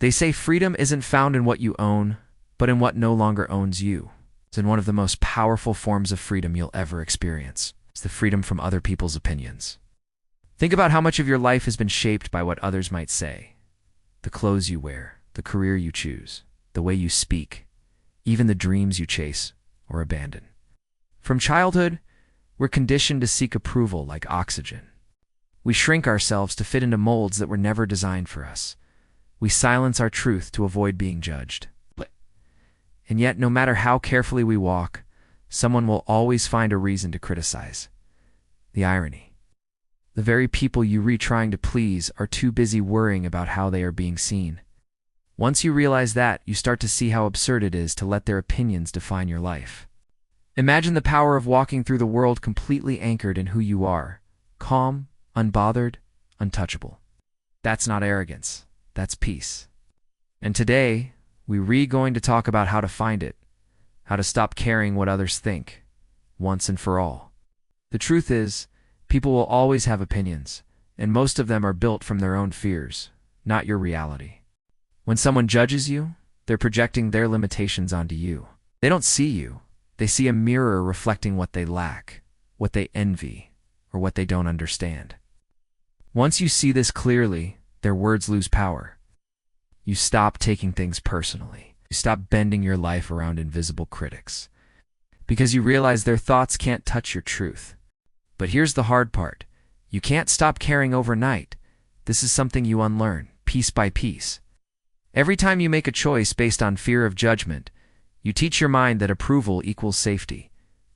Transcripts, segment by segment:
They say freedom isn't found in what you own, but in what no longer owns you. It's in one of the most powerful forms of freedom you'll ever experience. It's the freedom from other people's opinions. Think about how much of your life has been shaped by what others might say. The clothes you wear, the career you choose, the way you speak, even the dreams you chase or abandon. From childhood, we're conditioned to seek approval like oxygen. We shrink ourselves to fit into molds that were never designed for us. We silence our truth to avoid being judged. And yet, no matter how carefully we walk, someone will always find a reason to criticize. The irony. The very people you reach trying to please are too busy worrying about how they are being seen. Once you realize that, you start to see how absurd it is to let their opinions define your life. Imagine the power of walking through the world completely anchored in who you are, calm, unbothered, untouchable. That's not arrogance, that's peace. And today, we're going to talk about how to find it, how to stop caring what others think, once and for all. The truth is, people will always have opinions, and most of them are built from their own fears, not your reality. When someone judges you, they're projecting their limitations onto you. They don't see you. They see a mirror reflecting what they lack, what they envy, or what they don't understand. Once you see this clearly, their words lose power. You stop taking things personally. You stop bending your life around invisible critics. Because you realize their thoughts can't touch your truth. But here's the hard part. You can't stop caring overnight. This is something you unlearn, piece by piece. Every time you make a choice based on fear of judgment, you teach your mind that approval equals safety.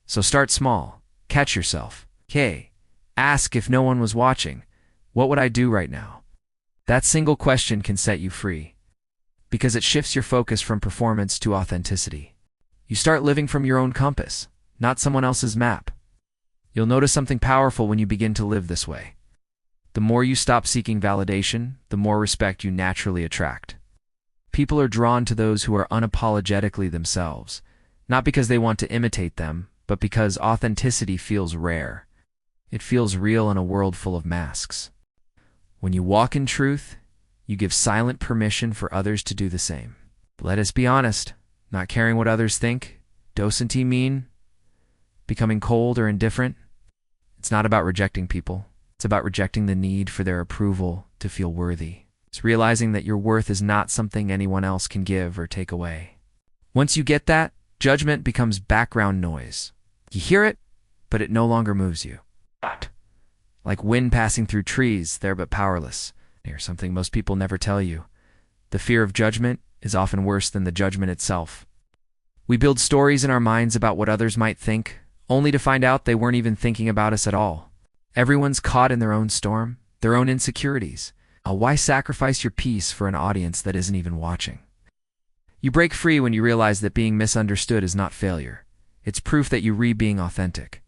So start small. Catch yourself. Okay, ask if no one was watching, what would I do right now? That single question can set you free. Because it shifts your focus from performance to authenticity. You start living from your own compass, not someone else's map. You'll notice something powerful when you begin to live this way. The more you stop seeking validation, the more respect you naturally attract. People are drawn to those who are unapologetically themselves, not because they want to imitate them, but because authenticity feels rare. It feels real in a world full of masks. When you walk in truth, you give silent permission for others to do the same. But let us be honest, not caring what others think, doesn't mean becoming cold or indifferent. It's not about rejecting people. It's about rejecting the need for their approval to feel worthy. It's realizing that your worth is not something anyone else can give or take away. Once you get that, judgment becomes background noise. You hear it, but it no longer moves you. Like wind passing through trees, they're but powerless. Here's something most people never tell you. The fear of judgment is often worse than the judgment itself. We build stories in our minds about what others might think, only to find out they weren't even thinking about us at all. Everyone's caught in their own storm, their own insecurities. Why sacrifice your peace for an audience that isn't even watching? You break free when you realize that being misunderstood is not failure. It's proof that you're being authentic.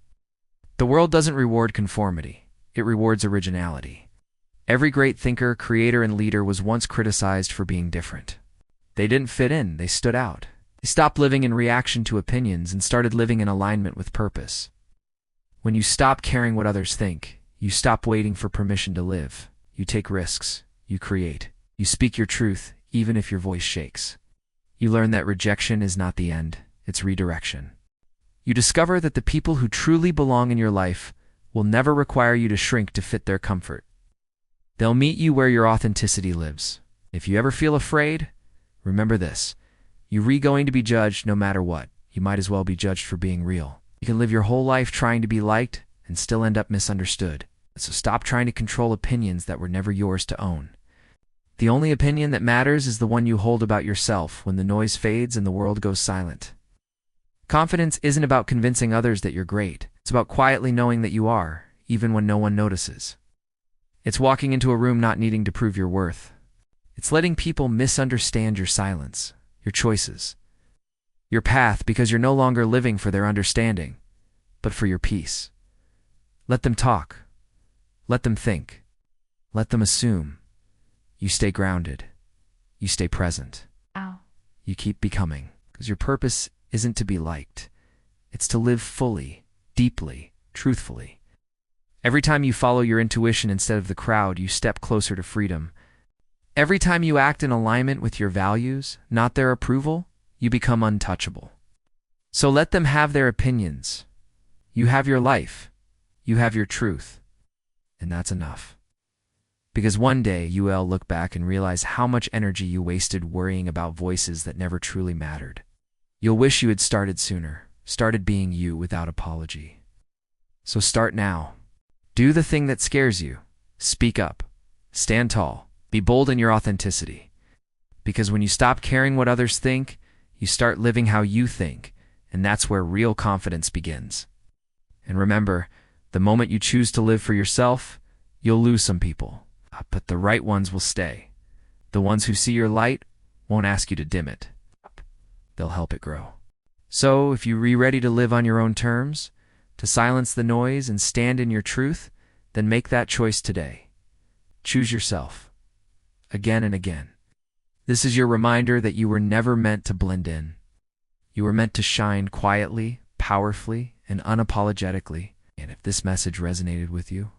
The world doesn't reward conformity. It rewards originality. Every great thinker, creator, and leader was once criticized for being different. They didn't fit in, they stood out. They stopped living in reaction to opinions and started living in alignment with purpose. When you stop caring what others think, you stop waiting for permission to live. You take risks. You create. You speak your truth, even if your voice shakes. You learn that rejection is not the end, it's redirection. You discover that the people who truly belong in your life will never require you to shrink to fit their comfort. They'll meet you where your authenticity lives. If you ever feel afraid, remember this. You're going to be judged no matter what. You might as well be judged for being real. You can live your whole life trying to be liked and still end up misunderstood. So stop trying to control opinions that were never yours to own. The only opinion that matters is the one you hold about yourself when the noise fades and the world goes silent. Confidence isn't about convincing others that you're great. It's about quietly knowing that you are, even when no one notices. It's walking into a room not needing to prove your worth. It's letting people misunderstand your silence, your choices, your path, because you're no longer living for their understanding, but for your peace. Let them talk. Let them think. Let them assume. You stay grounded. You stay present. Ow. You keep becoming. Because your purpose isn't to be liked. It's to live fully, deeply, truthfully. Every time you follow your intuition instead of the crowd, you step closer to freedom. Every time you act in alignment with your values, not their approval, you become untouchable. So let them have their opinions. You have your life. You have your truth. And that's enough. Because one day you'll look back and realize how much energy you wasted worrying about voices that never truly mattered. You'll wish you had started sooner, started being you without apology. So start now. Do the thing that scares you. Speak up. Stand tall. Be bold in your authenticity. Because when you stop caring what others think, you start living how you think, and that's where real confidence begins. And remember, the moment you choose to live for yourself, you'll lose some people, but the right ones will stay. The ones who see your light won't ask you to dim it. They'll help it grow. So if you're ready to live on your own terms, to silence the noise and stand in your truth, then make that choice today. Choose yourself. Again and again. This is your reminder that you were never meant to blend in. You were meant to shine quietly, powerfully, and unapologetically. And if this message resonated with you,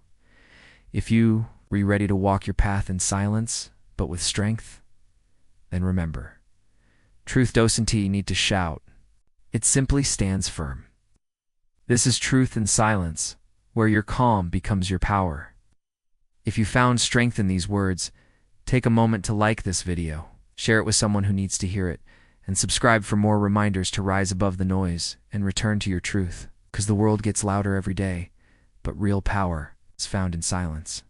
if you were ready to walk your path in silence, but with strength, then remember, truth doesn't need to shout. It simply stands firm. This is truth in silence, where your calm becomes your power. If you found strength in these words, take a moment to like this video, share it with someone who needs to hear it, and subscribe for more reminders to rise above the noise and return to your truth, because the world gets louder every day, but real power is found in silence.